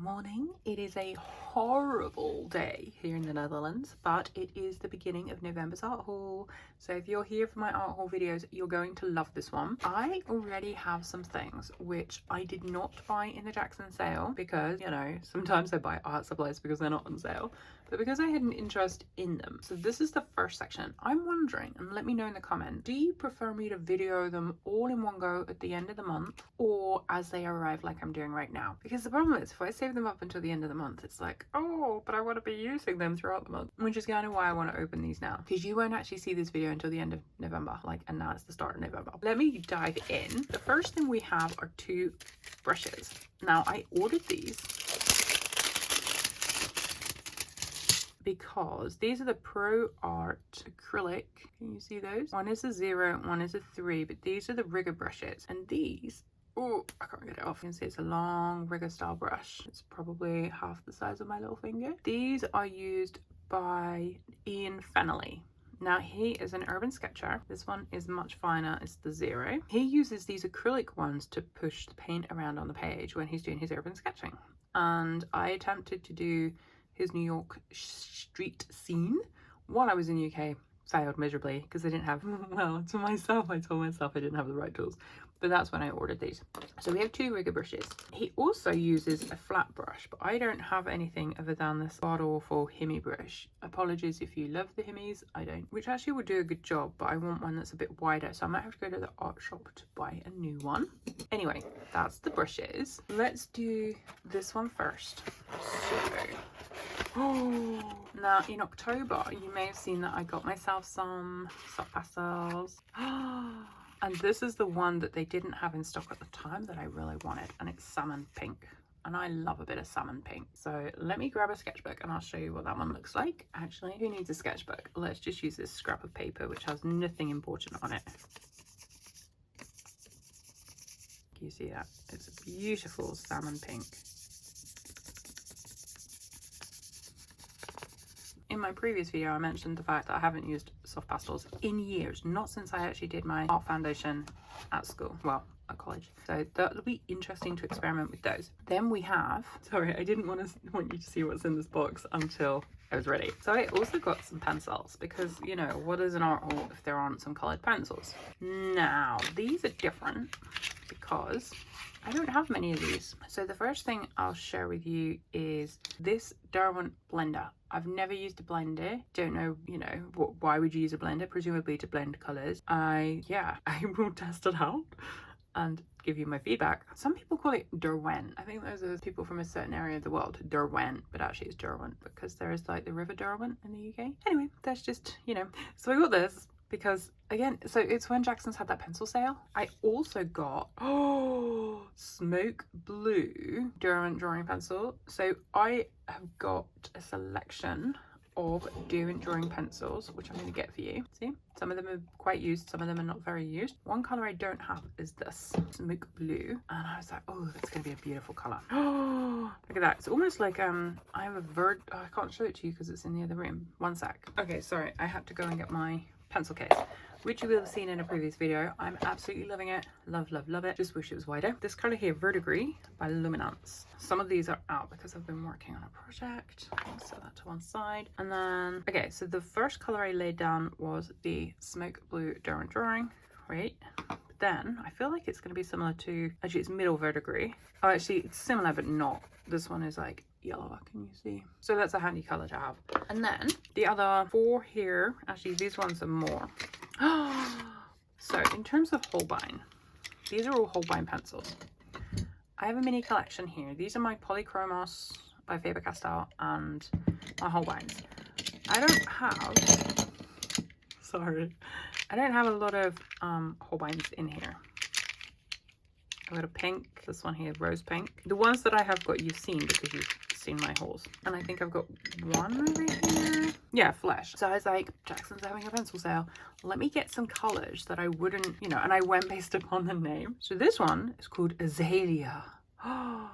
morning. It is a horrible day here in the Netherlands, but it is the beginning of November's art haul. So if you're here for my art haul videos, you're going to love this one. I already have some things which I did not buy in the Jackson sale because, you know, sometimes I buy art supplies because they're not on sale, but because I had an interest in them. So this is the first section. I'm wondering, and let me know in the comment, do you prefer me to video them all in one go at the end of the month or as they arrive like I'm doing right now? Because the problem is if I save them up until the end of the month, it's like, oh, but I want to be using them throughout the month, which is kind of why I want to open these now, because you won't actually see this video until the end of November, and now it's the start of November. Let me dive in. The first thing we have are two brushes. Now I ordered these because these are the Pro Art acrylic. Can you see those? One is a 0, one is a 3, but these are the rigger brushes, and these, oh, I can't get it off. You can see it's a long rigger style brush. It's probably half the size of my little finger. These are used by Ian Fennelly. Now he is an urban sketcher. This one is much finer, it's the 0. He uses these acrylic ones to push the paint around on the page when he's doing his urban sketching. And I attempted to do his New York street scene while I was in the UK. Failed miserably because I didn't have, well, to myself, I told myself I didn't have the right tools. But that's when I ordered these. So we have two rigger brushes. He also uses a flat brush, but I don't have anything other than this god awful Himi brush. Apologies if you love the Himis, I don't. Which actually would do a good job, but I want one that's a bit wider, so I might have to go to the art shop to buy a new one. Anyway, that's the brushes. Let's do this one first. Oh, now in October you may have seen that I got myself some soft pastels. And this is the one that they didn't have in stock at the time that I really wanted, and it's salmon pink, and I love a bit of salmon pink. So let me grab a sketchbook and I'll show you what that one looks like. Actually, who needs a sketchbook? Let's just use this scrap of paper which has nothing important on it. Can you see that? It's a beautiful salmon pink. In my previous video, I mentioned the fact that I haven't used soft pastels in years, not since I actually did my art foundation at school, well, at college. So that'll be interesting to experiment with those. Then we have, sorry, I didn't want you to see what's in this box until I was ready. So I also got some pencils because, you know, what is an art haul if there aren't some colored pencils? Now, these are different because I don't have many of these. So the first thing I'll share with you is this Derwent blender. I've never used a blender. Don't know, you know, why would you use a blender? Presumably to blend colors. I will test it out and give you my feedback. Some people call it Derwent. I think those are people from a certain area of the world. Derwent, but actually it's Derwent because there is like the River Derwent in the UK. Anyway, that's just, you know. So I got this because, again, so it's when Jackson's had that pencil sale. I also got, oh, smoke blue Derwent drawing pencil. So I have got a selection of Derwent drawing pencils, which I'm going to get for you. See, some of them are quite used, some of them are not very used. One color I don't have is this smoke blue, and I was like, oh, that's going to be a beautiful color. Oh, look at that. It's almost like I have a bird. Oh, I can't show it to you because it's in the other room. One sec. Okay, sorry, I had to go and get my pencil case, which you will have seen in a previous video. I'm absolutely loving it. Love, love, love it. Just wish it was wider. This color here, Verdigris by Luminance. Some of these are out because I've been working on a project. I'll set that to one side. And then, okay, so the first color I laid down was the smoke blue Derwent drawing, right? But then I feel like it's going to be similar to, actually it's middle Verdigris. Oh, actually it's similar, but not. This one is like yellower, can you see? So that's a handy color to have. And then the other 4 here, actually these ones are more. So in terms of Holbein, these are all Holbein pencils. I have a mini collection here. These are my Polychromos by Faber-Castell and my Holbeins. I don't have, sorry, I don't have a lot of Holbeins in here. I've got a pink, this one here, rose pink. The ones that I have got you've seen because you've seen my hauls. And I think I've got one over here. Yeah, flesh. So I was like, Jackson's having a pencil sale. Let me get some colors that I wouldn't, you know, and I went based upon the name. So this one is called Azalea. Oh,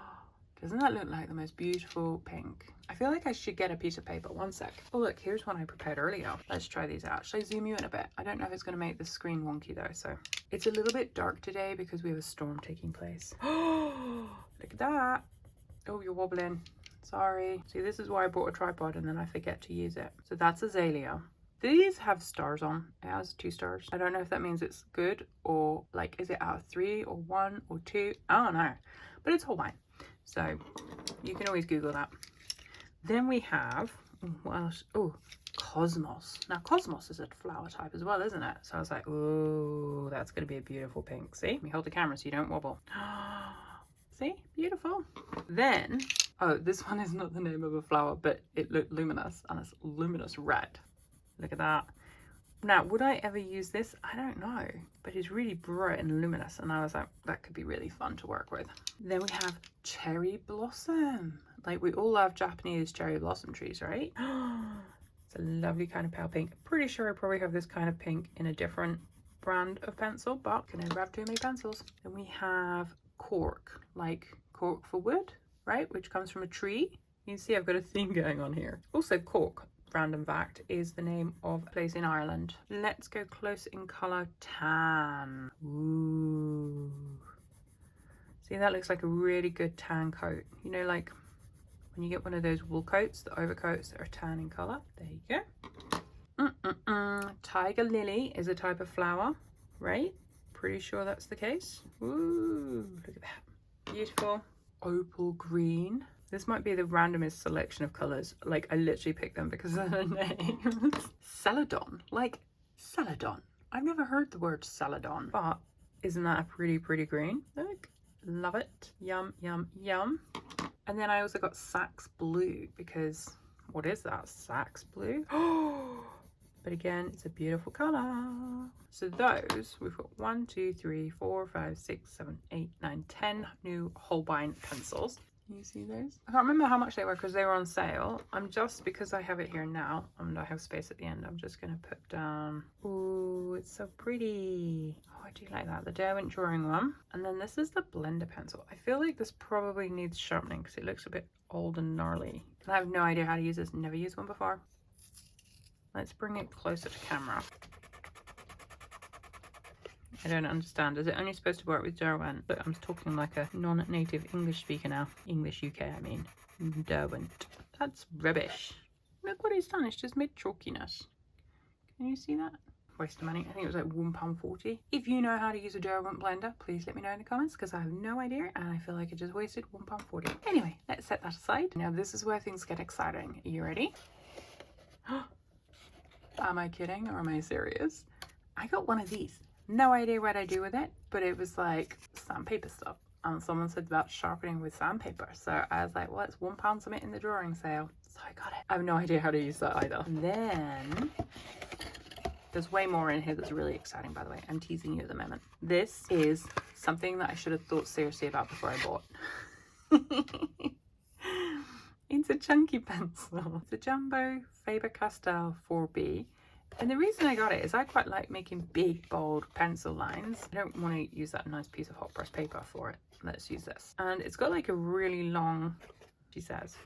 doesn't that look like the most beautiful pink? I feel like I should get a piece of paper. One sec. Oh look, here's one I prepared earlier. Let's try these out. Should I zoom you in a bit? I don't know if it's going to make the screen wonky though, so. It's a little bit dark today because we have a storm taking place. Oh, look at that. Oh, you're wobbling. Sorry. See, this is why I bought a tripod and then I forget to use it. So that's azalea. These have stars on. It has 2 stars. I don't know if that means it's good or like, is it out of 3 or 1 or 2? I don't know. But it's whole wine. So you can always Google that. Then we have, what else? Oh, Cosmos. Now Cosmos is a flower type as well, isn't it? So I was like, oh, that's going to be a beautiful pink. See? Let me hold the camera so you don't wobble. See? Beautiful. Then, oh, this one is not the name of a flower, but it looked luminous and it's luminous red. Look at that. Now, would I ever use this? I don't know, but it's really bright and luminous, and I was like, that could be really fun to work with. Then we have cherry blossom. Like, we all love Japanese cherry blossom trees, right? It's a lovely kind of pale pink. Pretty sure I probably have this kind of pink in a different brand of pencil, but can never have too many pencils. Then we have cork, like cork for wood, right? Which comes from a tree. You can see I've got a theme going on here. Also cork, random fact, is the name of a place in Ireland. Let's go close in colour. Tan. Ooh. See, that looks like a really good tan coat. You know, like when you get one of those wool coats, the overcoats that are tan in colour. There you go. Tiger lily is a type of flower, right? Pretty sure that's the case. Ooh, look at that. Beautiful. Opal green. This might be the randomest selection of colours. Like, I literally picked them because of their names. Celadon. Like, celadon. I've never heard the word celadon, but isn't that a pretty green? Look, love it. Yum, yum, yum. And then I also got Sax blue because, what is that? Sax blue? But again, it's a beautiful colour. So those, we've got 1, 2, 3, 4, 5, 6, 7, 8, 9, 10 new Holbein pencils. Can you see those? I can't remember how much they were because they were on sale. I'm just, because I have it here now and I have space at the end, I'm just going to put down, ooh, it's so pretty. Oh, I do like that. The Derwent drawing one. And then this is the blender pencil. I feel like this probably needs sharpening because it looks a bit old and gnarly. And I have no idea how to use this. Never used one before. Let's bring it closer to camera. I don't understand. Is it only supposed to work with Derwent? But I'm talking like a non-native English speaker now. English UK, I mean. Derwent. That's rubbish. Look what it's done. It's just made chalkiness. Can you see that? Waste of money. I think it was like £1.40. If you know how to use a Derwent blender, please let me know in the comments because I have no idea and I feel like I just wasted £1.40. Anyway, let's set that aside. Now this is where things get exciting. Are you ready? Am I kidding or am I serious? I got one of these. No idea what I do with it, but it was like sandpaper stuff. And someone said about sharpening with sandpaper. So I was like, well, it's £1 something in the drawing sale. So I got it. I have no idea how to use that either. And then there's way more in here that's really exciting, by the way. I'm teasing you at the moment. This is something that I should have thought seriously about before I bought. It's a chunky pencil. It's a Jumbo Faber-Castell 4B. And the reason I got it is I quite like making big, bold pencil lines. I don't want to use that nice piece of hot press paper for it. Let's use this. And it's got like a really long, she says,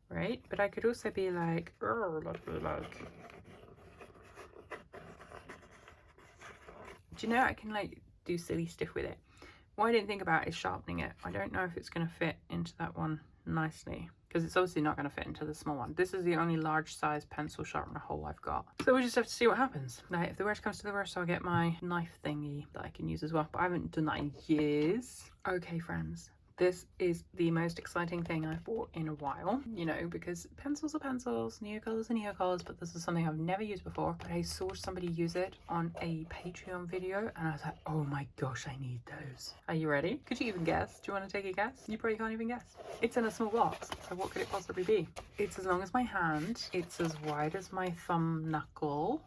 right? But I could also be like, do you know, I can like do silly stuff with it. What I didn't think about is sharpening it. I don't know if it's going to fit into that one nicely because it's obviously not going to fit into the small one. This is the only large size pencil sharpener hole I've got. So we'll just have to see what happens. Now, if the worst comes to the worst, I'll get my knife thingy that I can use as well. But I haven't done that in years. Okay, friends. This is the most exciting thing I've bought in a while, you know, because pencils are pencils, Neocolors are Neocolors, but this is something I've never used before. But I saw somebody use it on a Patreon video and I was like, oh my gosh, I need those. Are you ready? Could you even guess? Do you want to take a guess? You probably can't even guess. It's in a small box, so what could it possibly be? It's as long as my hand. It's as wide as my thumb knuckle.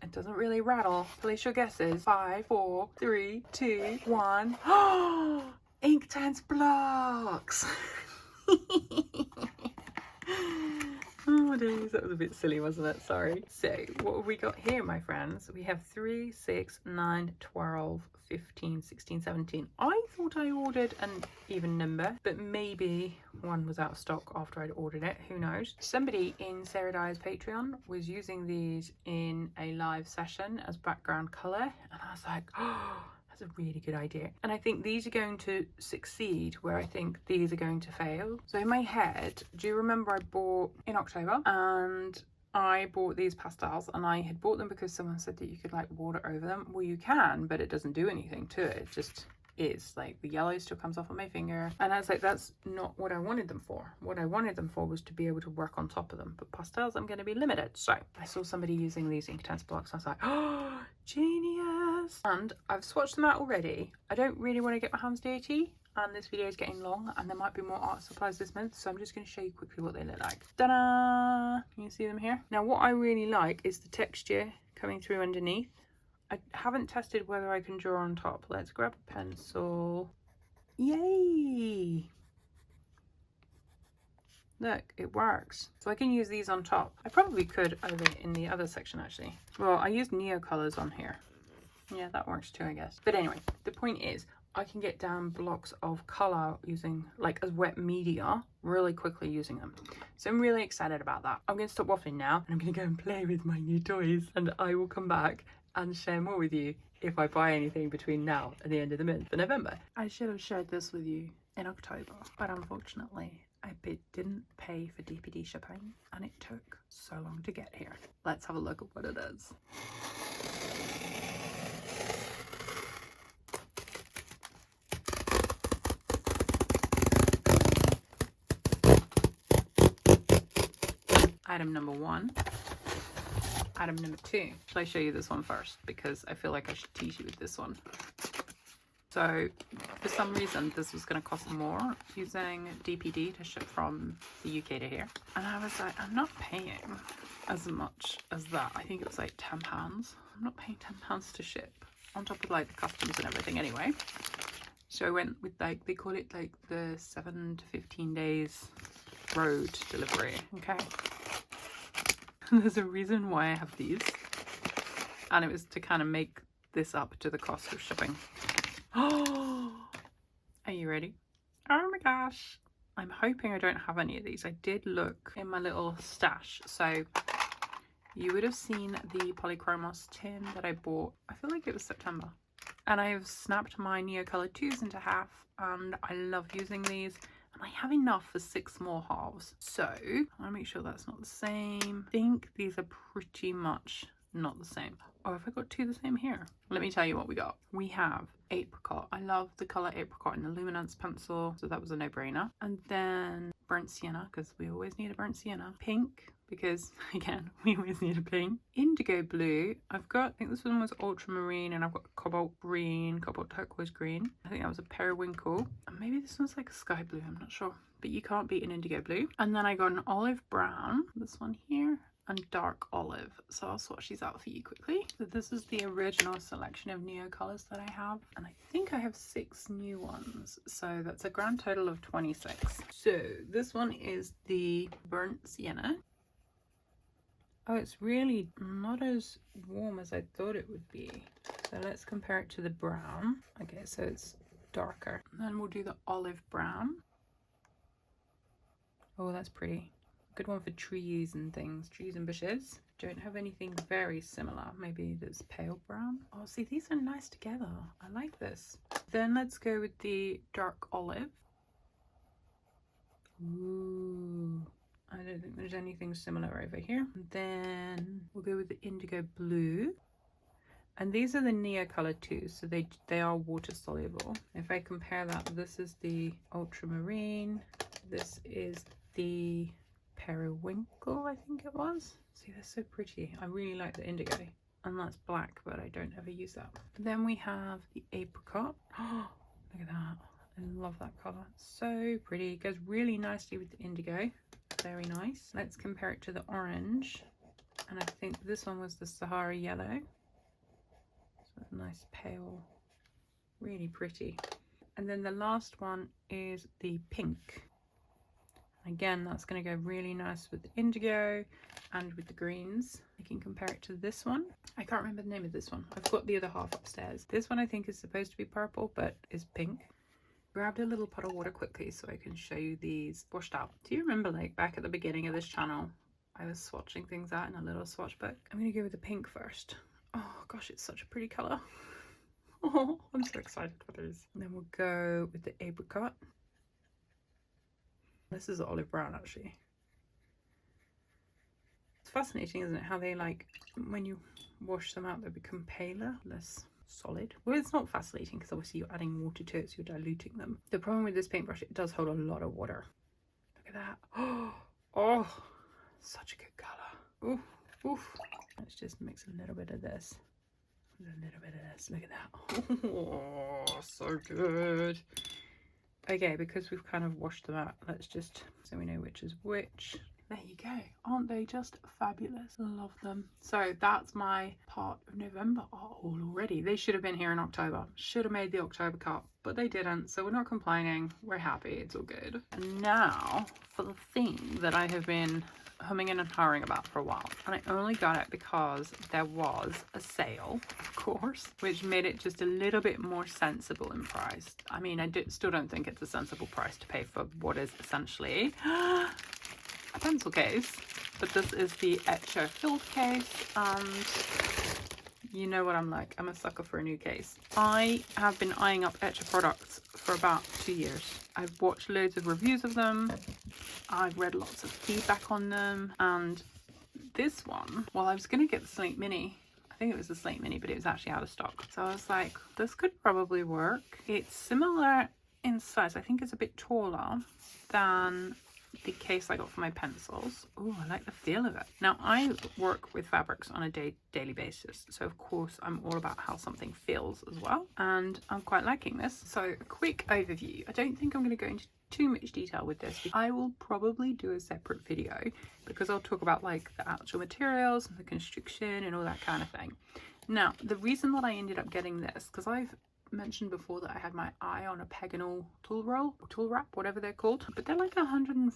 It doesn't really rattle. Place your guesses. 5, 4, 3, 2, 1. Oh! Inktense blocks. Oh days, that was a bit silly, wasn't it? Sorry. So what have we got here, my friends? We have 3, 6, 9, 12, 15, 16, 17. I thought I ordered an even number, but maybe one was out of stock after I'd ordered it. Who knows? Somebody in Sarah Dyer's Patreon was using these in a live session as background color, and I was like, oh, That's a really good idea. And I think these are going to succeed where I think these are going to fail. So in my head, do you remember I bought in October, and I bought these pastels, and I had bought them because someone said that you could like water over them. Well, you can, but it doesn't do anything to it. It just is like the yellow still comes off on my finger, and I was like, that's not what I wanted them for. What I wanted them for was to be able to work on top of them, but pastels I'm going to be limited. So I saw somebody using these Inktense blocks, and I was like, oh, genius. And I've swatched them out already. I don't really want to get my hands dirty, and this video is getting long, and there might be more art supplies this month, so I'm just going to show you quickly what they look like. Ta-da! Can you see them here? Now what I really like is the texture coming through underneath. I haven't tested whether I can draw on top. Let's grab a pencil. Yay! Look, it works. So I can use these on top. I probably could over in the other section actually. Well, I used Neo colors on here. Yeah, that works too, I guess. But anyway, the point is I can get down blocks of color using like as wet media really quickly using them. So I'm really excited about that. I'm going to stop waffling now, and I'm going to go and play with my new toys, and I will come back and share more with you if I buy anything between now and the end of the month for November. I should have shared this with you in October, but unfortunately I didn't pay for DPD shipping, and it took so long to get here. Let's have a look at what it is. Item number 1. Item number 2. Shall I show you this one first? Because I feel like I should tease you with this one. So for some reason this was going to cost more using DPD to ship from the UK to here. And I was like, I'm not paying as much as that. I think it was like £10. I'm not paying £10 to ship on top of like the customs and everything anyway. So I went with like, they call it like the 7 to 15 days road delivery. Okay. There's a reason why I have these, and it was to kind of make this up to the cost of shipping. Oh, are you ready? Oh my gosh, I'm hoping I don't have any of these. I did look in my little stash, so you would have seen the Polychromos tin that I bought. I feel like it was September, and I've snapped my Neo Color 2s into half, and I love using these. And I have enough for 6 more halves. So I want to make sure that's not the same. I think these are pretty much not the same. Oh, have I got 2 the same here? Let me tell you what we got. We have apricot. I love the color apricot in the luminance pencil, so that was a no-brainer. And then burnt sienna, because we always need a burnt sienna. Pink, because again we always need a pink. Indigo blue. I've got, I think this one was ultramarine, and I've got cobalt green, cobalt turquoise green. I think that was a periwinkle, and maybe this one's like a sky blue, I'm not sure, but you can't beat an indigo blue. And then I got an olive brown, this one here, and dark olive. So I'll swatch these out for you quickly. So this is the original selection of Neo colors that I have, and I think I have 6 new ones, so that's a grand total of 26. So this one is the burnt sienna. Oh, it's really not as warm as I thought it would be. So let's compare it to the brown. Okay, so it's darker. And then we'll do the olive brown. Oh, that's pretty. Good one for trees and things, trees and bushes. Don't have anything very similar. Maybe there's pale brown. Oh, see, these are nice together. I like this. Then let's go with the dark olive. Ooh, I don't think there's anything similar over here. Then we'll go with the indigo blue. And these are the Neo Color 2, so they are water soluble. If I compare that, this is the ultramarine. This is the periwinkle, I think it was. See, they're so pretty. I really like the indigo. And that's black, but I don't ever use that. Then we have the apricot. Oh, look at that. I love that color. So pretty. It goes really nicely with the indigo. Very nice. Let's compare it to the orange. And I think this one was the Sahara yellow. So nice pale, really pretty. And then the last one is the pink. Again, that's going to go really nice with the indigo and with the greens. I can compare it to this one. I can't remember the name of this one. I've got the other half upstairs. This one I think is supposed to be purple, but is pink. Grabbed a little pot of water quickly so I can show you these washed out. Do you remember, like, back at the beginning of this channel, I was swatching things out in a little swatch book? I'm going to go with the pink first. Oh gosh, it's such a pretty color. Oh, I'm so excited for these. And then we'll go with the apricot. This is olive brown actually. It's fascinating, isn't it, how they like, when you wash them out, they become paler, less solid. Well, it's not fascinating because obviously you're adding water to it, so you're diluting them. The problem with this paintbrush, it does hold a lot of water. Look at that. Oh, such a good color. Oof, oof. Let's just mix a little bit of this. A little bit of this. Look at that. Oh, so good. Okay, because we've kind of washed them out, let's just, so we know which is which. There you go. Aren't they just fabulous? Love them. So that's my part of November art haul already. They should have been here in October. Should have made the October cut, but they didn't. So we're not complaining. We're happy. It's all good. And now for the thing that I have been humming and hawing about for a while. And I only got it because there was a sale, of course, which made it just a little bit more sensible in price. I mean, still don't think it's a sensible price to pay for what is essentially a pencil case, but this is the Etcher filled case, and you know what I'm like. I'm a sucker for a new case. I have been eyeing up Etcher products for about 2 years. I've watched loads of reviews of them. I've read lots of feedback on them, and this one, well, I was going to get the Slate Mini. I think it was the Slate Mini, but it was actually out of stock. So I was like, this could probably work. It's similar in size. I think it's a bit taller than the case I got for my pencils. Oh, I like the feel of it. Now, I work with fabrics on a daily basis, so of course I'm all about how something feels as well, and I'm quite liking this. So a quick overview. I don't think I'm going to go into too much detail with this. I will probably do a separate video because I'll talk about like the actual materials and the construction and all that kind of thing. Now, the reason that I ended up getting this, because I've mentioned before that I had my eye on a Peganol tool roll or tool wrap, whatever they're called, but they're like £150,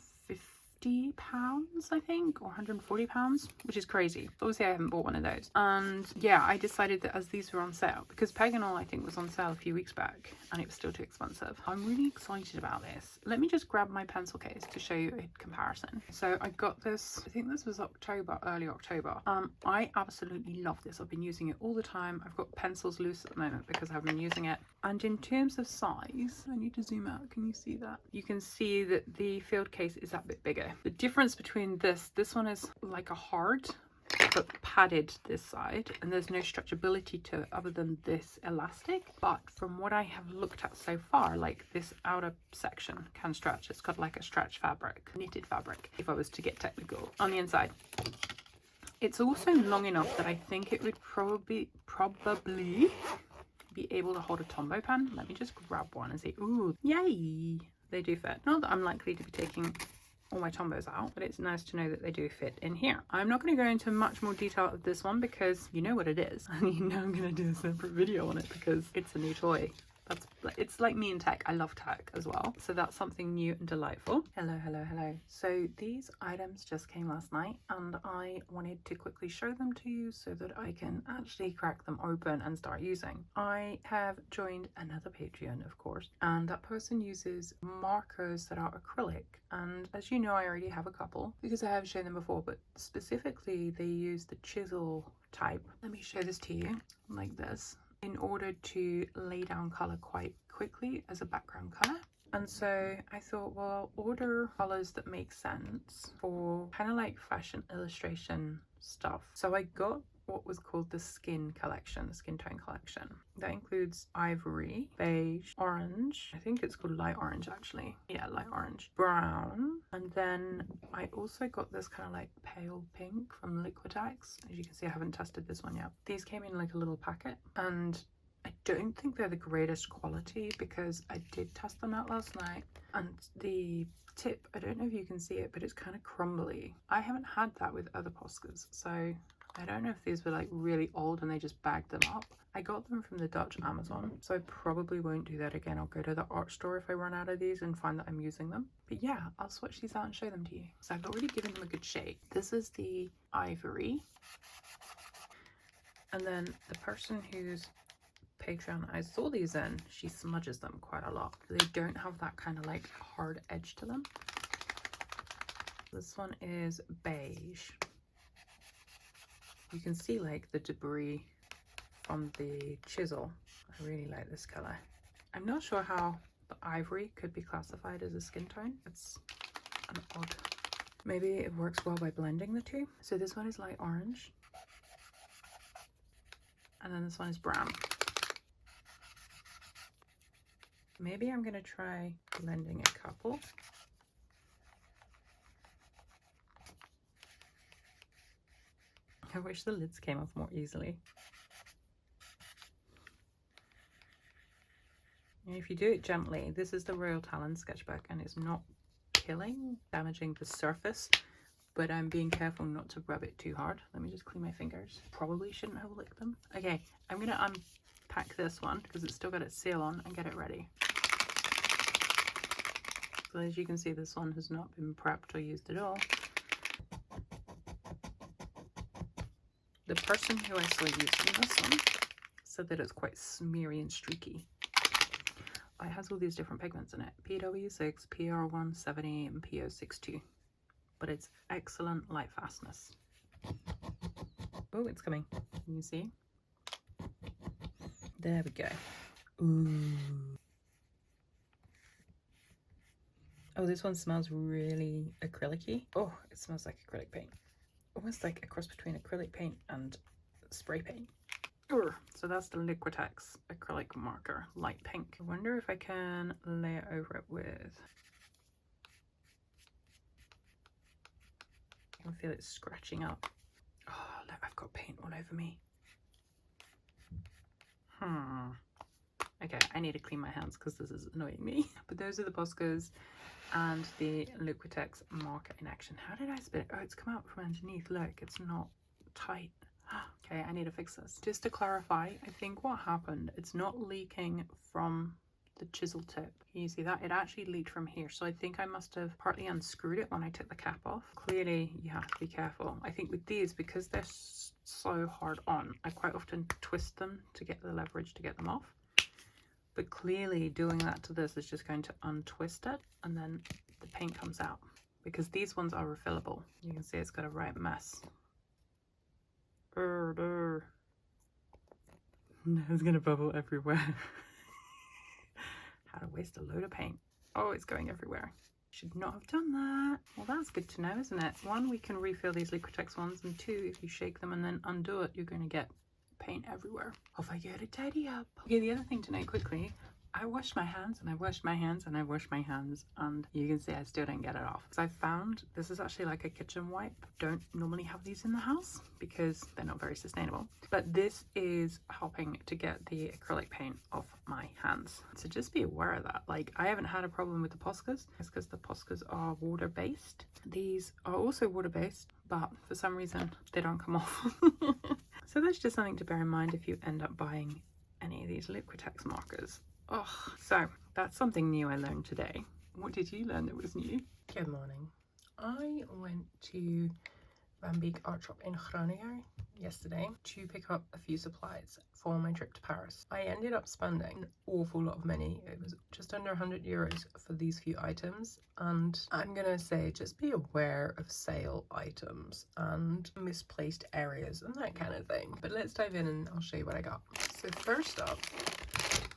I think, or £140, which is crazy. Obviously I haven't bought one of those, and yeah, I decided that as these were on sale, because Peganol I think was on sale a few weeks back and it was still too expensive. I'm really excited about this. Let me just grab my pencil case to show you a comparison. So I got this, I think this was October, early October. I absolutely love this. I've been using it all the time. I've got pencils loose at the moment because I've been using it. And in terms of size, I need to zoom out. Can you see that? You can see that the field case is that bit bigger. The difference between this one is like a hard but padded this side, and there's no stretchability to it other than this elastic. But from what I have looked at so far, like this outer section can stretch. It's got like a stretch fabric, knitted fabric, if I was to get technical. On the inside, it's also long enough that I think it would probably be able to hold a Tombow pen. Let me just grab one and see. Ooh, yay, they do fit. Not that I'm likely to be taking all my Tombows out, but it's nice to know that they do fit in here. I'm not going to go into much more detail of this one because you know what it is, and you know I'm going to do a separate video on it because it's a new toy. It's like me and tech. I love tech as well, so that's something new and delightful. Hello. So these items just came last night and I wanted to quickly show them to you so that I can actually crack them open and start using. I have joined another Patreon, of course, and that person uses markers that are acrylic, and as you know, I already have a couple because I have shown them before, but specifically they use the chisel type. Let me show this to you like this, in order to lay down colour quite quickly as a background colour. And so I thought, well, I'll order colours that make sense for kind of like fashion illustration stuff. So I got what was called the skin collection, the skin tone collection. That includes ivory, beige, orange, I think it's called light orange actually. Yeah, light orange, brown, and then I also got this kind of like pale pink from Liquitex. As you can see, I haven't tested this one yet. These came in like a little packet, and I don't think they're the greatest quality because I did test them out last night, and the tip, I don't know if you can see it, but it's kind of crumbly. I haven't had that with other Poscas, so I don't know if these were like really old and they just bagged them up. I got them from the Dutch Amazon, so I probably won't do that again. I'll go to the art store if I run out of these and find that I'm using them. But yeah, I'll swatch these out and show them to you. So I've already given them a good shake. This is the ivory. And then the person whose Patreon I saw these in, she smudges them quite a lot. They don't have that kind of like hard edge to them. This one is beige. You can see like the debris from the chisel I really like this colour. I'm not sure how the ivory could be classified as a skin tone. It's an odd. Maybe it works well by blending the two. So this one is light orange. And then this one is brown. Maybe I'm going to try blending a couple. I wish the lids came off more easily. And if you do it gently, this is the Royal Talon sketchbook and it's not killing, damaging the surface, but I'm being careful not to rub it too hard. Let me just clean my fingers. Probably shouldn't have licked them. Okay, I'm going to unpack this one because it's still got its seal on and get it ready. So as you can see, this one has not been prepped or used at all. The person who I saw using this one said that it's quite smeary and streaky. It has all these different pigments in it. PW6, PR170 and PO62. But it's excellent light fastness. Oh, it's coming. Can you see? There we go. Ooh. Oh, this one smells really acrylic-y. Oh, it smells like acrylic paint. Almost like a cross between acrylic paint and spray paint. So that's the Liquitex acrylic marker, light pink. I wonder if I can lay it over it with... I can feel it scratching up. Oh, look, I've got paint all over me. Okay, I need to clean my hands because this is annoying me. But those are the Poscas and the Liquitex marker in action. How did I spit it? Oh, it's come out from underneath. Look, it's not tight. Okay, I need to fix this. Just to clarify, I think what happened, it's not leaking from the chisel tip. Can you see that? It actually leaked from here. So I think I must have partly unscrewed it when I took the cap off. Clearly, you have to be careful. I think with these, because they're so hard on, I quite often twist them to get the leverage to get them off. But clearly doing that to this is just going to untwist it and then the paint comes out. Because these ones are refillable. You can see it's got a right mess. It's gonna bubble everywhere. How to waste a load of paint. Oh, it's going everywhere. Should not have done that. Well, that's good to know, isn't it? One, we can refill these Liquitex ones, and two, if you shake them and then undo it, you're going to get paint everywhere. Off I go to tidy up. Okay, the other thing to note quickly, I washed my hands and I washed my hands and I washed my hands, and you can see I still didn't get it off. So I found this is actually like a kitchen wipe. Don't normally have these in the house because they're not very sustainable, but this is helping to get the acrylic paint off my hands. So just be aware of that. Like, I haven't had a problem with the Poscas. It's because the Poscas are water based. These are also water based, but for some reason they don't come off. So that's just something to bear in mind if you end up buying any of these Liquitex markers. Oh, so that's something new I learned today. What did you learn that was new? Good morning. I went to Van Beek Art Shop in Groningen yesterday to pick up a few supplies for my trip to Paris. I ended up spending an awful lot of money. It was just under 100 euros for these few items, and I'm gonna say just be aware of sale items and misplaced areas and that kind of thing. But let's dive in and I'll show you what I got. So first up,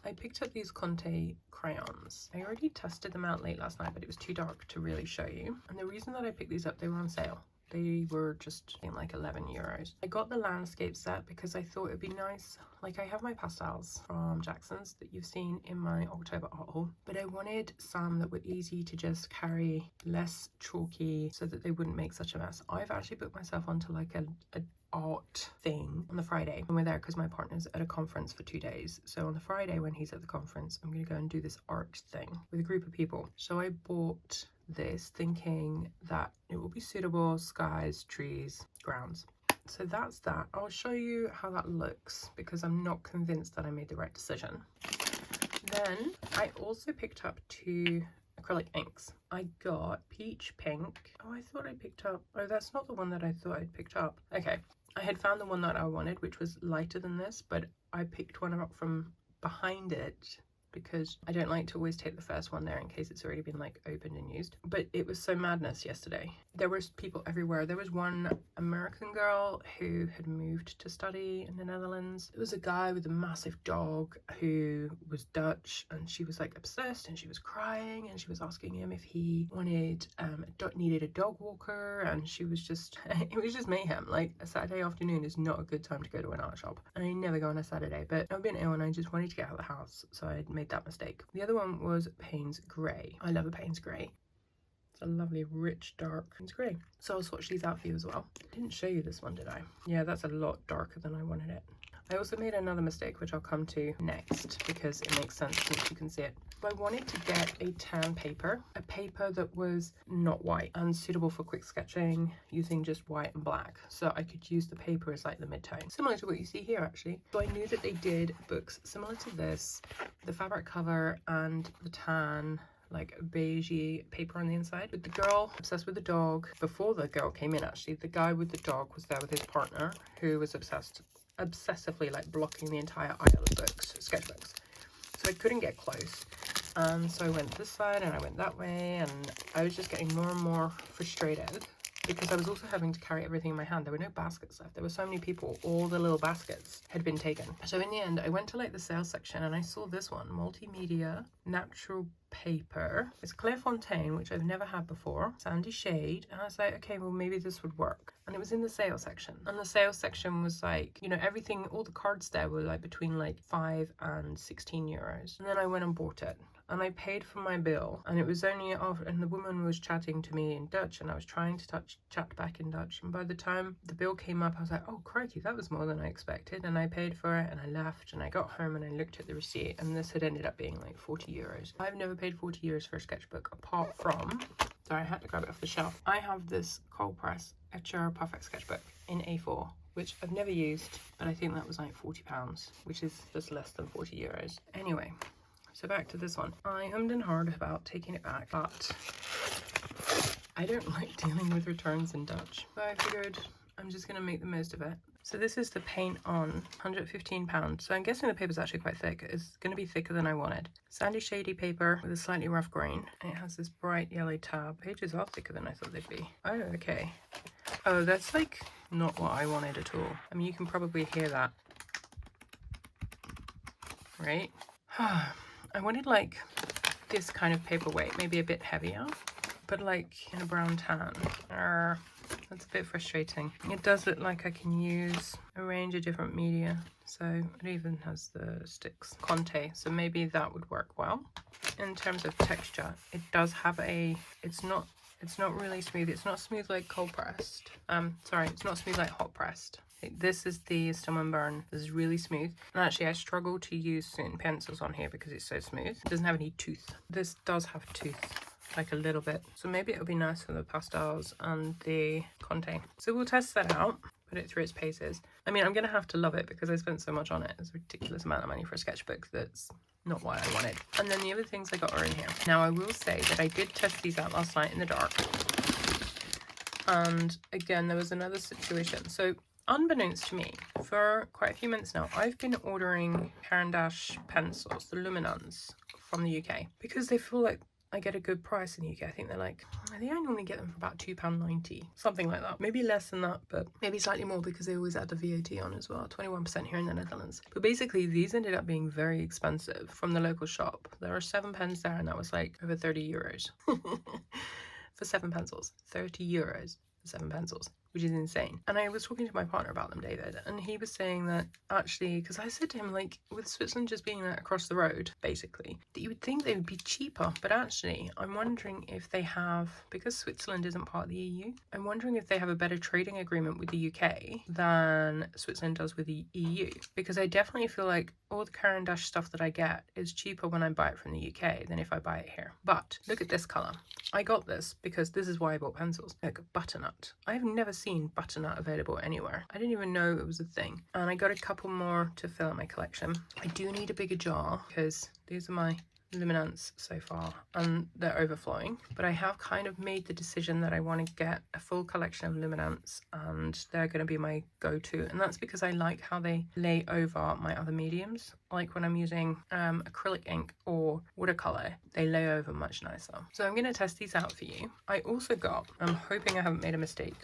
I picked up these Conte crayons. I already tested them out late last night, but it was too dark to really show you. And the reason that I picked these up, they were on sale. They were just in like 11 euros. I got the landscape set because I thought it'd be nice. Like, I have my pastels from Jackson's that you've seen in my October art haul, but I wanted some that were easy to just carry, less chalky, so that they wouldn't make such a mess. I've actually booked myself onto like a art thing on the Friday, and we're there because my partner's at a conference for 2 days. So on the Friday when he's at the conference, I'm gonna go and do this art thing with a group of people. So I bought this thinking that it will be suitable: skies, trees, grounds. So that's that. I'll show you how that looks because I'm not convinced that I made the right decision. Then I also picked up 2 acrylic inks. I got peach pink. Oh, I thought I picked up, oh, that's not the one that I thought I'd picked up. Okay, I had found the one that I wanted, which was lighter than this, but I picked one up from behind it because I don't like to always take the first one there in case it's already been like opened and used. But it was so madness yesterday. There was people everywhere. There was one American girl who had moved to study in the Netherlands. There was a guy with a massive dog who was Dutch, and she was like obsessed, and she was crying, and she was asking him if he needed a dog walker, and she was just it was just mayhem. Like, a Saturday afternoon is not a good time to go to an art shop, and I never go on a Saturday, but I've been ill and I just wanted to get out of the house, so I made that mistake. The other one was Payne's Grey. I love a Payne's Grey. It's a lovely rich dark Payne's Grey. So I'll swatch these out for you as well. I didn't show you this one, did I? Yeah, that's a lot darker than I wanted it. I also made another mistake, which I'll come to next because it makes sense since you can see it. So I wanted to get a tan paper, a paper that was not white and suitable for quick sketching using just white and black. So I could use the paper as like the mid-tone, similar to what you see here actually. So I knew that they did books similar to this, the fabric cover and the tan, like beigey paper on the inside. With the girl obsessed with the dog, before the girl came in actually, the guy with the dog was there with his partner who was obsessively like blocking the entire aisle of books, sketchbooks. So I couldn't get close. So I went this side and I went that way, and I was just getting more and more frustrated because I was also having to carry everything in my hand. There were no baskets left. There were so many people, all the little baskets had been taken. So in the end, I went to like the sales section and I saw this one, multimedia natural paper. It's Clairefontaine, which I've never had before, sandy shade, and I was like, okay, well maybe this would work. And it was in the sales section, and the sales section was like, you know, everything, all the cards there were like between like 5 and 16 euros. And then I went and bought it, and I paid for my bill, and it was only after, and the woman was chatting to me in Dutch, and I was trying to chat back in Dutch, and by the time the bill came up, I was like, oh crikey, that was more than I expected. And I paid for it, and I left, and I got home and I looked at the receipt, and this had ended up being like 40 euros. I've never paid 40 euros for a sketchbook, apart from, sorry, I had to grab it off the shelf. I have this cold press Etcher Perfect sketchbook in A4, which I've never used, but I think that was like £40, which is just less than 40 euros. Anyway, so back to this one. I hummed and hawed about taking it back, but I don't like dealing with returns in Dutch. So I figured I'm just going to make the most of it. So this is the Paint On, £115. So I'm guessing the paper's actually quite thick. It's going to be thicker than I wanted. Sandy shady paper with a slightly rough grain. And it has this bright yellow tab. Pages are thicker than I thought they'd be. Oh, okay. Oh, that's like not what I wanted at all. I mean, you can probably hear that, right? I wanted like this kind of paperweight, maybe a bit heavier, but like in a brown tan. That's a bit frustrating. It does look like I can use a range of different media. So it even has the sticks, Conte, so maybe that would work well. In terms of texture, it does have a, it's not really smooth. It's not smooth like cold pressed. Sorry, it's not smooth like hot pressed. This is the Stillman Burn. This is really smooth. And actually, I struggle to use certain pencils on here because it's so smooth. It doesn't have any tooth. This does have tooth, like a little bit. So maybe it'll be nice for the pastels and the Conte. So we'll test that out, put it through its paces. I mean, I'm going to have to love it because I spent so much on it. It's a ridiculous amount of money for a sketchbook that's not what I wanted. And then the other things I got are in here. Now, I will say that I did test these out last night in the dark. And again, there was another situation. So unbeknownst to me, for quite a few months now, I've been ordering Caran d'Ache pencils, the Luminance, from the UK because they feel like I get a good price in the UK. I think I normally get them for about £2.90, something like that. Maybe less than that, but maybe slightly more because they always add the VAT on as well, 21% here in the Netherlands. But basically, these ended up being very expensive from the local shop. There are 7 pens there, and that was like over 30 euros for 7 pencils. 30 euros for 7 pencils, which is insane. And I was talking to my partner about them, David, and he was saying that actually, because I said to him, like, with Switzerland just being like across the road, basically, that you would think they would be cheaper. But actually, I'm wondering if they have, because Switzerland isn't part of the EU, I'm wondering if they have a better trading agreement with the UK than Switzerland does with the EU. Because I definitely feel like all the Caran d'Ache stuff that I get is cheaper when I buy it from the UK than if I buy it here. But look at this colour. I got this because this is why I bought pencils. Look, butternut. I've never seen butternut available anywhere. I didn't even know it was a thing. And I got a couple more to fill out my collection. I do need a bigger jar because these are my Luminance so far and they're overflowing, but I have kind of made the decision that I want to get a full collection of Luminance and they're going to be my go-to, and that's because I like how they lay over my other mediums like when I'm using acrylic ink or watercolor, they lay over much nicer. So I'm going to test these out for you. I also got, I'm hoping I haven't made a mistake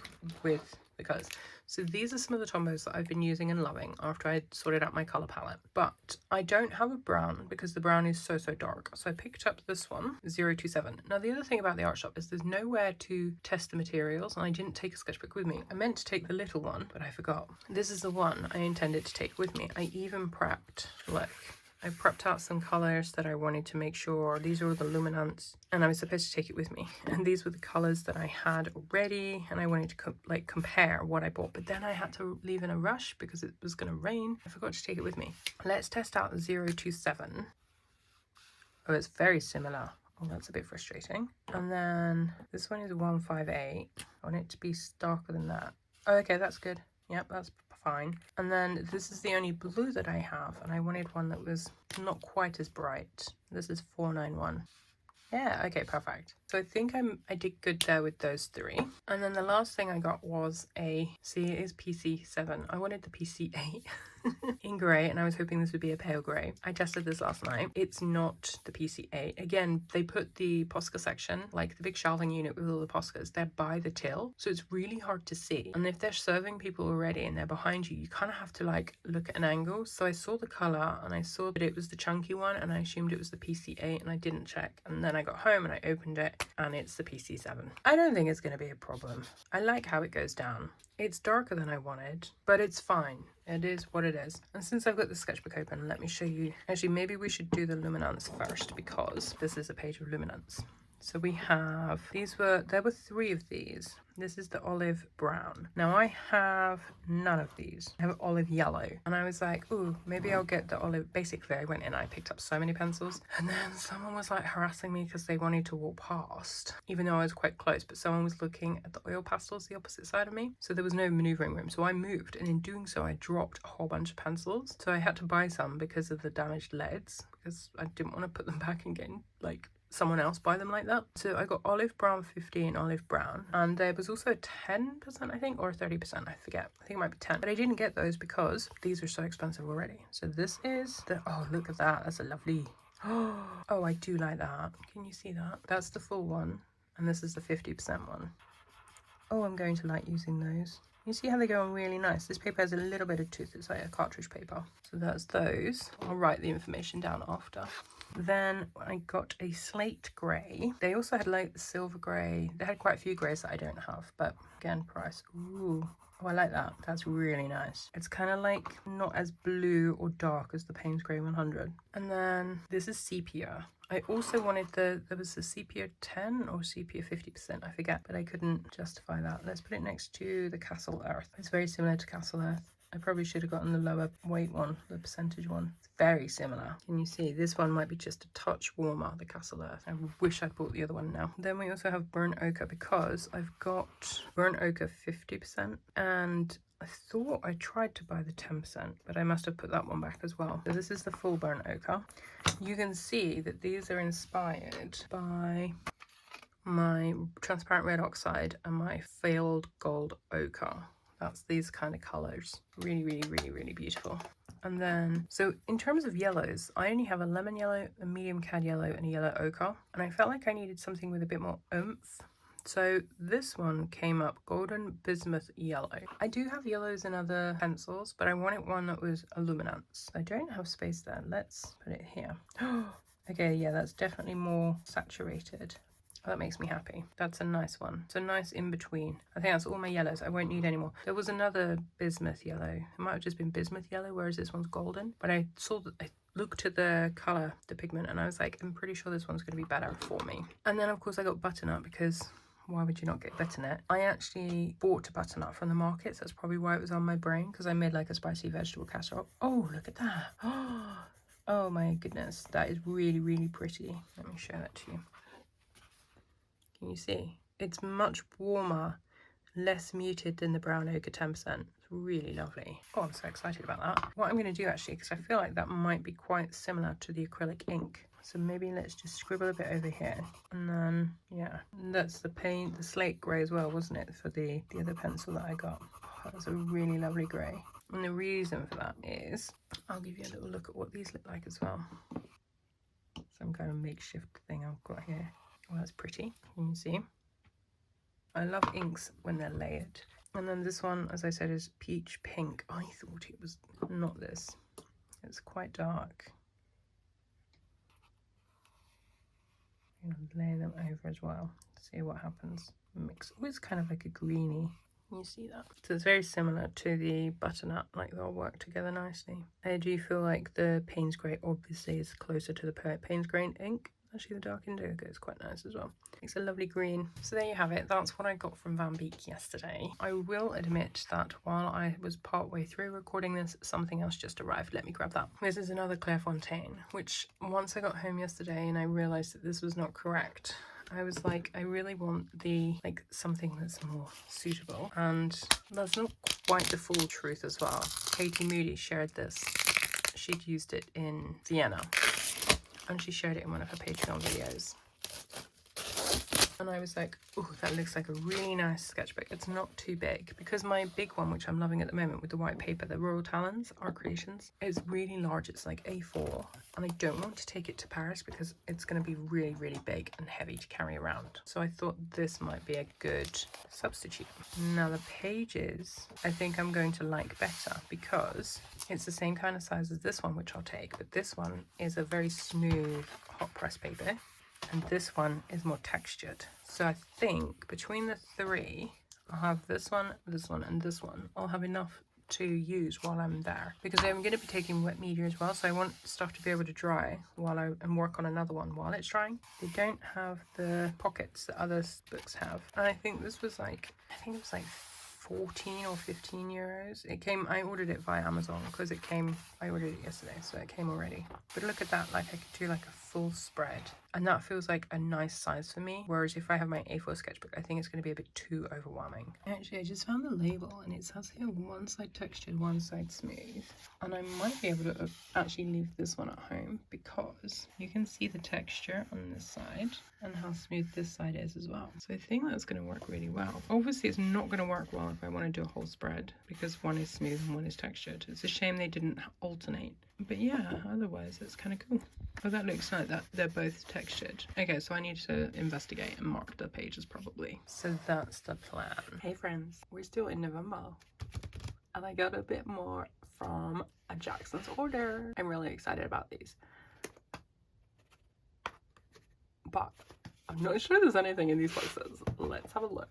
with the colours. So these are some of the Tombos that I've been using and loving after I sorted out my colour palette. But I don't have a brown because the brown is so dark. So I picked up this one, 027. Now the other thing about the art shop is there's nowhere to test the materials, and I didn't take a sketchbook with me. I meant to take the little one, but I forgot. This is the one I intended to take with me. I even prepped, look, I prepped out some colours that I wanted to make sure. These are all the luminants, and I was supposed to take it with me. And these were the colours that I had already, and I wanted to compare what I bought. But then I had to leave in a rush because it was going to rain. I forgot to take it with me. Let's test out 027. Oh, it's very similar. Oh, that's a bit frustrating. And then this one is 158. I want it to be darker than that. Oh, okay, that's good. Yep, that's fine. And then this is the only blue that I have, and I wanted one that was not quite as bright. This is 491. Yeah, okay, perfect. So I think I did good there with those three. And then the last thing I got was see, it is PC7. I wanted the PC8 in grey, and I was hoping this would be a pale grey. I tested this last night. It's not the PC8. Again, they put the Posca section, like the big shelving unit with all the Poscas, they're by the till, so it's really hard to see. And if they're serving people already and they're behind you, you kind of have to like look at an angle. So I saw the colour and I saw that it was the chunky one, and I assumed it was the PC8, and I didn't check. And then I got home and I opened it, and it's the PC7. I don't think it's going to be a problem. I like how it goes down. It's darker than I wanted, but it's fine. It is what it is. And since I've got the sketchbook open, let me show you. Actually, maybe we should do the luminance first, because this is a page of luminance. So we have, there were three of these. This is the olive brown. Now I have none of these. I have olive yellow. And I was like, ooh, maybe I'll get the olive. Basically, I went in and I picked up so many pencils. And then someone was like harassing me because they wanted to walk past, even though I was quite close. But someone was looking at the oil pastels the opposite side of me. So there was no maneuvering room. So I moved. And in doing so, I dropped a whole bunch of pencils. So I had to buy some because of the damaged leads, because I didn't want to put them back and get like someone else buy them like that. So I got olive brown 50 and olive brown, and there was also 10%, I think, or 30%, I forget. I think it might be 10, but I didn't get those because these are so expensive already. So this is the, oh, look at that, that's a lovely, oh, I do like that. Can you see that? That's the full one, and this is the 50% one. Oh, I'm going to like using those. You see how they go on really nice. This paper has a little bit of tooth. It's like a cartridge paper. So that's those. I'll write the information down after. Then I got a slate grey. They also had like the silver grey. They had quite a few greys that I don't have, but again, price. Ooh. Oh, I like that. That's really nice. It's kind of like not as blue or dark as the Payne's Grey 100. And then this is sepia. I also wanted there was a sepia 10 or sepia 50%, I forget, but I couldn't justify that. Let's put it next to the Castle Earth. It's very similar to Castle Earth. I probably should have gotten the lower weight one, the percentage one. It's very similar. Can you see? This one might be just a touch warmer, the Castle Earth. I wish I'd bought the other one now. Then we also have burnt ochre, because I've got burnt ochre 50%, and I thought I tried to buy the 10%, but I must have put that one back as well. So this is the full burnt ochre. You can see that these are inspired by my transparent red oxide and my failed gold ochre. That's these kind of colors. Really, really, really, really beautiful. And then, so in terms of yellows, I only have a lemon yellow, a medium cad yellow, and a yellow ochre. And I felt like I needed something with a bit more oomph. So this one came up golden bismuth yellow. I do have yellows in other pencils, but I wanted one that was a luminance. I don't have space there. Let's put it here. Okay, yeah, that's definitely more saturated. That makes me happy. That's a nice one. It's a nice in between. I think that's all my yellows. I won't need any more. There was another bismuth yellow. It might have just been bismuth yellow, whereas this one's golden. But I saw that, I looked at the color, the pigment, and I was like, I'm pretty sure this one's going to be better for me. And then of course I got butternut, because why would you not get butternut? I actually bought a butternut from the market, so that's probably why it was on my brain, because I made like a spicy vegetable casserole. Oh, look at that. Oh my goodness. That is really, really pretty. Let me show that to you. Can you see? It's much warmer, less muted than the brown ochre 10%. It's really lovely. Oh, I'm so excited about that. What I'm going to do actually, because I feel like that might be quite similar to the acrylic ink. So maybe let's just scribble a bit over here. And then, yeah, that's the slate grey as well, wasn't it, for the other pencil that I got. Oh, that was a really lovely grey. And the reason for that is, I'll give you a little look at what these look like as well. Some kind of makeshift thing I've got here. Well, that's pretty. Can you see? I love inks when they're layered. And then this one, as I said, is peach pink. I thought it was not this. It's quite dark. I'm going to lay them over as well. See what happens. Mix. Oh, it's kind of like a greeny. You see that? So it's very similar to the butternut, like they'll work together nicely. I do feel like the Payne's Grey obviously is closer to the Payne's Grey ink. Actually, the dark indigo is quite nice as well. It's a lovely green. So there you have it. That's what I got from Van Beek yesterday. I will admit that while I was partway through recording this, something else just arrived. Let me grab that. This is another Clairefontaine, which once I got home yesterday and I realised that this was not correct, I was like, I really want like something that's more suitable. And that's not quite the full truth as well. Katie Moody shared this. She'd used it in Vienna. And she shared it in one of her Patreon videos. And I was like, oh, that looks like a really nice sketchbook. It's not too big, because my big one, which I'm loving at the moment with the white paper, the Royal Talons Art Creations, is really large. It's like A4, and I don't want to take it to Paris because it's going to be really, really big and heavy to carry around. So I thought this might be a good substitute. Now the pages, I think I'm going to like better because it's the same kind of size as this one, which I'll take, but this one is a very smooth hot press paper. And this one is more textured. So I think between the three, I'll have this one, and this one. I'll have enough to use while I'm there. Because I'm going to be taking wet media as well, so I want stuff to be able to dry and work on another one while it's drying. They don't have the pockets that other books have. And I think this was like, 14 or 15 euros. It came, I ordered it via Amazon because I ordered it yesterday, so it came already. But look at that, like I could do like a full spread. And that feels like a nice size for me. Whereas if I have my A4 sketchbook, I think it's going to be a bit too overwhelming. Actually, I just found the label and it says here one side textured, one side smooth. And I might be able to actually leave this one at home because you can see the texture on this side and how smooth this side is as well. So I think that's going to work really well. Obviously, it's not going to work well if I want to do a whole spread because one is smooth and one is textured. It's a shame they didn't alternate. But yeah, otherwise it's kind of cool. Oh, that looks like that they're both textured. Okay, so I need to investigate and mark the pages probably. So that's the plan. Hey friends, we're still in November and I got a bit more from a Jackson's order. I'm really excited about these. But I'm not sure there's anything in these places. Let's have a look.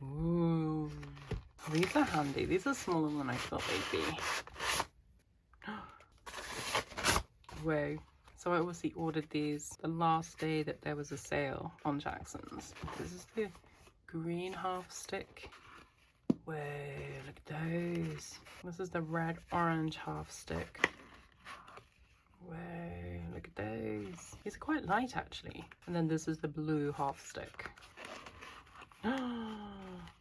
Ooh, these are handy. These are smaller than I thought they'd be. Whoa. So I obviously ordered these the last day that there was a sale on Jackson's. This is the green half stick. Whoa, look at those. This is the red orange half stick. Whoa, look at those. These are quite light actually. And then this is the blue half stick.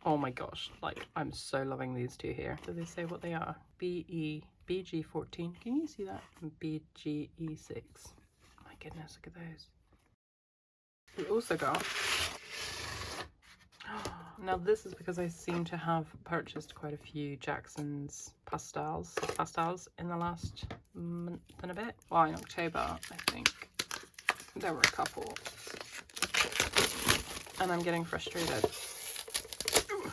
Oh my gosh, like I'm so loving these two here. Do they say what they are? BG14, can you see that? BGE6. My goodness, look at those. We also got, now this is because I seem to have purchased quite a few Jackson's pastels in the last month and a bit. Well, in October, I think there were a couple. And I'm getting frustrated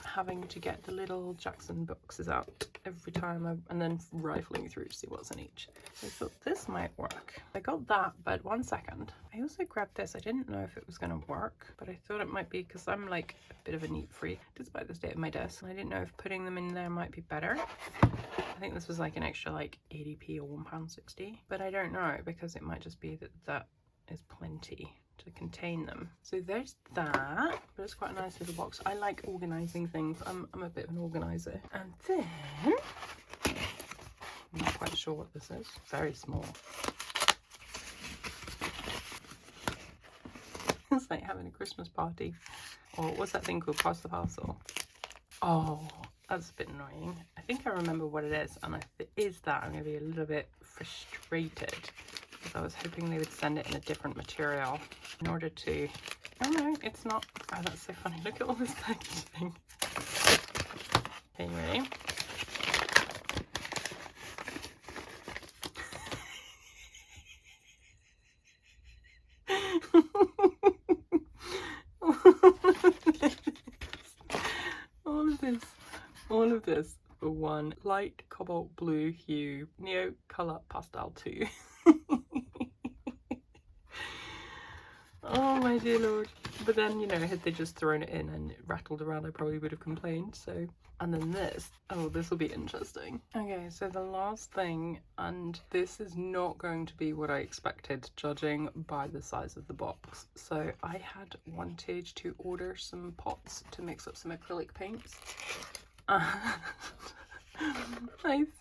having to get the little Jackson boxes out every time and then rifling through to see what's in each. So I thought this might work. I got that, but 1 second. I also grabbed this. I didn't know if it was going to work, but I thought it might be because I'm like a bit of a neat freak despite the state of my desk. I didn't know if putting them in there might be better. I think this was like an extra like 80p or £1.60, but I don't know because it might just be that is plenty to contain them. So there's that, but it's quite a nice little box. I like organizing things. I'm a bit of an organizer. And then I'm not quite sure what this is. Very small. It's like having a Christmas party, or what's that thing called? Pass the parcel. Oh, that's a bit annoying. I think I remember what it is, and if it is that, I'm gonna be a little bit frustrated. because I was hoping they would send it in a different material in order to... Oh no, it's not. Oh, that's so funny. Look at all this packaging. Okay, you ready? all of this for one light cobalt blue hue Neo Colour Pastel 2. Oh my dear lord. But then, you know, had they just thrown it in and it rattled around, I probably would have complained. So, and then this, oh, this will be interesting. Okay, so the last thing, and this is not going to be what I expected judging by the size of the box. So I had wanted to order some pots to mix up some acrylic paints. I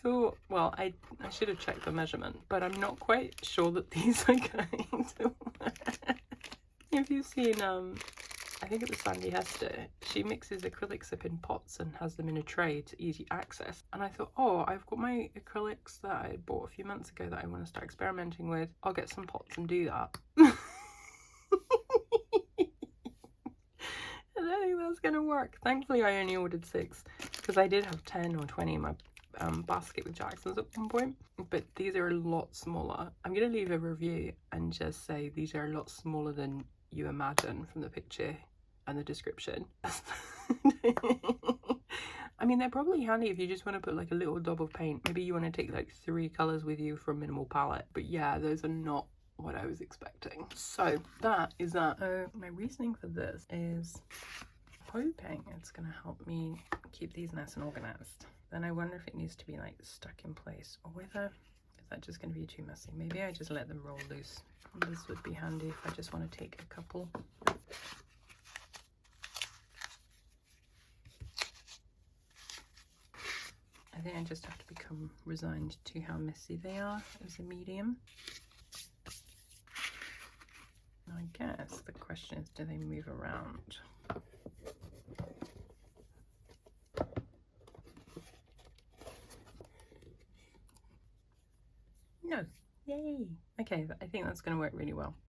thought, well, I should have checked the measurement, but I'm not quite sure that these are going to work. If you've seen, I think it was Sandy Hester, she mixes acrylics up in pots and has them in a tray to easy access. And I thought, oh, I've got my acrylics that I bought a few months ago that I want to start experimenting with. I'll get some pots and do that. I don't think that's going to work. Thankfully, I only ordered 6 because I did have 10 or 20 in my basket with Jackson's at one point, but these are a lot smaller. I'm going to leave a review and just say these are a lot smaller than you imagine from the picture and the description. I mean, they're probably handy if you just want to put like a little daub of paint. Maybe you want to take like 3 colours with you for a minimal palette, but yeah, those are not what I was expecting. So that is that. My reasoning for this is hoping it's going to help me keep these nice and organised. Then I wonder if it needs to be like stuck in place, or whether is that just going to be too messy. Maybe I just let them roll loose. This would be handy if I just want to take a couple. I think I just have to become resigned to how messy they are as a medium. I guess the question is, do they move around? No. Yay. Okay, I think that's going to work really well.